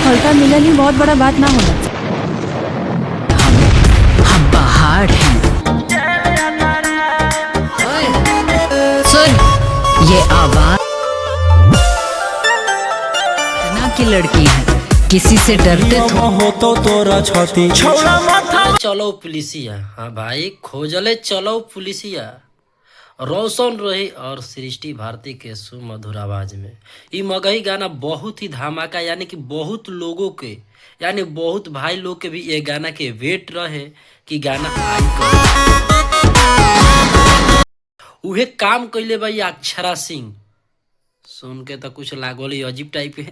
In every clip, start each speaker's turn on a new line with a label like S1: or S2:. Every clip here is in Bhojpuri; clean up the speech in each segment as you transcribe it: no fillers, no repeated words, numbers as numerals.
S1: हल्का मिलन ही बहुत बड़ा बात ना होना।
S2: हम पहाड़ हैं। सुन ये आवाज ना की लड़की है, किसी से डरते
S3: हो तो तोरा छाती छोड़ा माथा।
S4: चलो पुलिसिया, हाँ भाई खोजले चलो पुलिसिया। रोशन रोही और सृष्टि भारती के सुमधुर आवाज में ये मगही गाना बहुत ही धमाका, यानी कि बहुत लोगों के, यानी बहुत भाई लोग के भी ये गाना के वेट रहे कि गाना आई कब। उहे काम कैले भाई अक्षरा सिंह, सुन के तो कुछ लागल ही अजीब टाइप के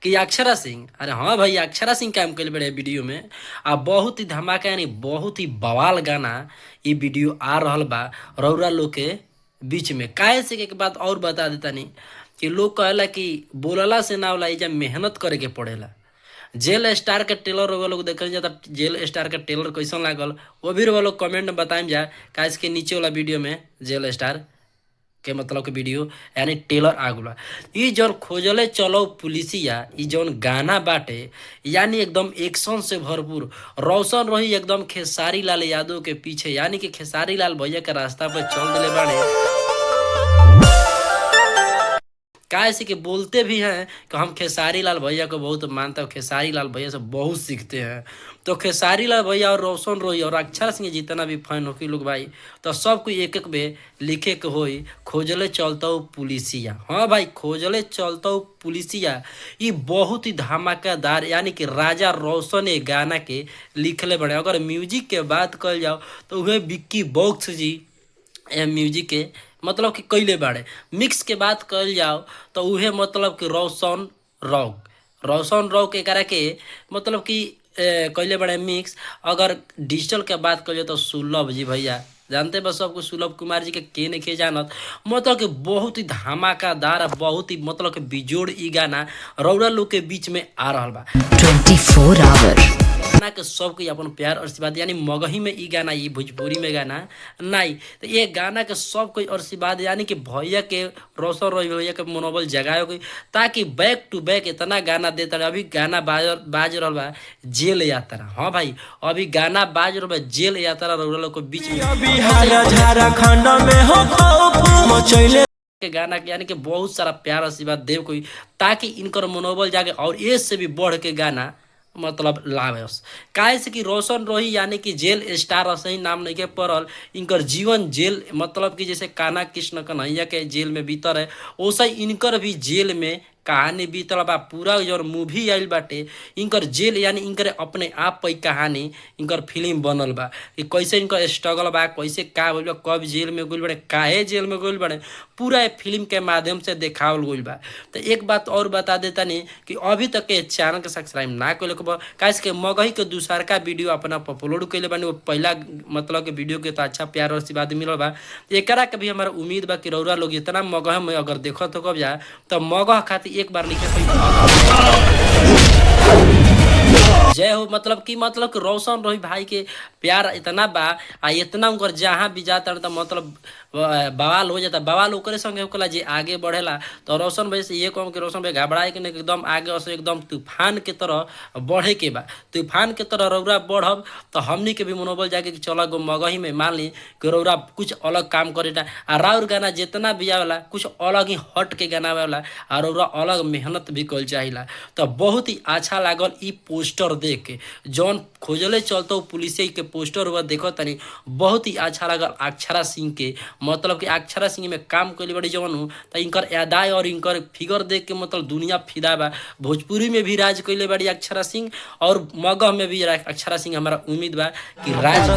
S4: कि अक्षरा सिंह, अरे हाँ भाई अक्षरा सिंह काम कैले बड़े वीडियो में। आ बहुत ही धमाका, यानी बहुत ही बवाल गाना ये वीडियो आ रहा बा रौरा लोग के बीच में। काहे से के बाद और बता देता नहीं कि लोग कहला कि बोलला से ना होला, जब मेहनत करे के पड़ेला। जेल स्टार के टेलर वो लोग देखल जाता, जेल स्टार के टेलर कैसन लागल वो भी वो लोग कमेंट में बताएं जा। काहे के नीचे वाला वीडियो में जेल स्टार के मतलब के वीडियो यानी टेलर आगुला। ई जौन खोजले चलो पुलिसिया, ई जौन गाना बाटे यानी एकदम एक्शन से भरपूर। रोशन रोही एकदम खेसारी लाल यादव के पीछे, यानी कि खेसारी लाल भैया के रास्ता पर चल दिले बाड़े। कैसे कि बोलते भी हैं कि हम खेसारी लाल भैया को बहुत मानते हैं, खेसारी लाल भैया से बहुत सीखते हैं। तो खेसारी लाल भैया और रोशन रोही और अक्षरा सिंह जितना भी फैन हो कि लोग भाई, तो सबको एक एक बे लिखे के होई खोजले चलता हूँ पुलिसिया। हाँ भाई खोजले चलता हूँ पुलिसिया, ये बहुत ही धमाकेदार, यानी कि राजा रोशन ये गाना के लिखले बड़े। अगर म्यूजिक के बात कल जाओ तो वह विक्की बॉक्स जी म्यूजिक के मतलब कि कैले बाड़े। मिक्स के बात कल जाओ तो उहे मतलब कि रोशन रॉक एकरा के मतलब कि कैले बड़े मिक्स। अगर डिजिटल के बात कल जाओ तो सुलभ जी भैया, जानते बस सबको सुलभ कुमार जी के नहीं जानत, मतलब कि बहुत ही धमाकादार, बहुत ही मतलब कि बिजोड़ ई गाना रौरा लोग के बीच में आ रहा बा
S2: 24 आवर
S4: गाना के सबके अपन प्यार और आशीर्वाद, यानी मगही में ई गाना, ये भोजपुरी में गाना नहीं तो ये गाना के सब कोई और आशीर्वाद, यानी कि भैया के रोशन रोही भैया के मनोबल जगाए कोई, ताकि बैक टू बैक इतना गाना देता रहे। अभी गाना बाज रहा बा जेल यात्रा। हाँ भाई अभी गाना बाज रहा बा जेल यात्रा रौरा लोग के बीच में के गाना के, यानी कि बहुत सारा प्यार आशीर्वाद देव कोई, ताकि इनकर मनोबल जागे और ये से भी बढ़ के गाना मतलब लावेस। काहे से कि रोशन रोही यानी कि जेल स्टार सही नाम नहीं के पड़ल, इनकर जीवन जेल मतलब कि जैसे कान्हा कृष्ण कन्हैया के जेल में बीतर है, वैसे इनकर भी जेल में कहानी बीतल बा। पूरा जो मूवी आइल बाटे इनकर जेल, यानी इनकर अपने आप पर कहानी इनकर फिल्म बनल बा कि कैसे इनकर स्ट्रगल बा, कैसे का बोल बा, कब जेल में गइल बड़े, काहे जेल में गइल बड़े, पूरा फिल्म के माध्यम से देखावल गइल बा। तो एक बात और बता देता नहीं कि अभी तक के चैनल के सब्सक्राइब ना कैले के, कैसे के मगही के दूसर का वीडियो अपना अपलोड कैले बानी, वो पहला मतलब के वीडियो के तो अच्छा प्यार और आशीर्वाद मिलल बा। एकरा के भी हमारा उम्मीद बा कि रौरा लोग इतना मगह में अगर देखो तो कब जा तो मगह खातिर एक बार लिखे जय हो। मतलब कि रोशन रोही भाई के प्यार इतना बा आ इतना उनकर जहाँ भी जाता तो मतलब बवाल हो जाता। बवाल ओकरे संगे होकला जे आगे बढ़ेला। तो रोशन भाई से ये कहूँ कि रोशन भाई घबराए के नहीं, एकदम आगे और एकदम तूफान के तरह बढ़े के बा। तूफान के तरह रौरा बढ़ब तो हमनी के भी मनोबल जाके कि चल गो मगही में मान ली कि रौरा कुछ अलग काम करेला। आ राउर गाना जितना भी आवेला कुछ अलग ही हट के गाना आवेला और रौरा अलग मेहनत भी कल चाहिला। तो बहुत ही अच्छा लागल ई पोस्टर देख के, जौन खोजले चलतो पुलिस के पोस्टर हुआ देखो तनी बहुत ही अच्छा लागल। अक्षरा सिंह के मतलब कि अक्षरा सिंह में काम कैले बड़ी जवन हो तो इनकर अदाय और इनकर फिगर देख के मतलब दुनिया फिदा बा। भोजपुरी में भी राज कैले बड़ी अक्षरा सिंह और मगह में भी अक्षरा सिंह, हमारा उम्मीद बा कि राज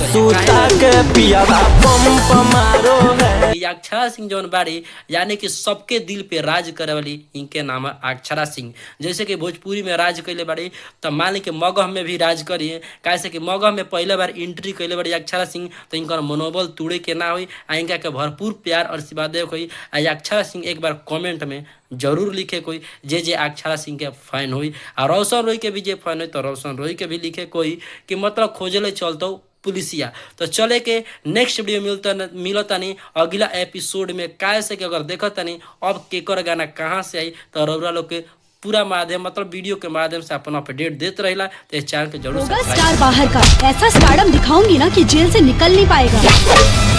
S4: अक्षरा सिंह जौन बाड़ी यानी कि सबके दिल पे राज करे वाली इनके नाम है अक्षरा सिंह। जैसे कि भोजपुरी में राज कैले बड़ी तो मान ली कि मगह में भी राज करिए। कैसे कि मगह में पहले बार एंट्री कैले बड़ी अक्षरा सिंह तो इनका मनोबल तोड़े के ना हुई, इनका के भरपूर प्यार और आशीर्वाद दे कोई। अक्षरा सिंह एक बार कमेंट में जरूर लिखे कोई जे अक्षरा सिंह के फैन हुई और रोशन रोही के भी जे फैन हुई तो रोशन रोही के भी लिखे कोई कि मतलब खोजले चलतो पुलिसिया। तो चले के नेक्स्ट वीडियो मिलता नहीं अगला एपिसोड में। कैसे कि अगर देखता नहीं अब केकर गाना कहाँ से आई तो रौरा लोग के पूरा माध्यम मतलब वीडियो के माध्यम से अपन अपडेट देते रहेला। तो इस चैनल के जरूर
S5: होगा
S4: सब्सक्राइब
S5: स्टार बाहर का, ऐसा स्टारडम दिखाऊंगी ना कि जेल से निकल नहीं पाएगा।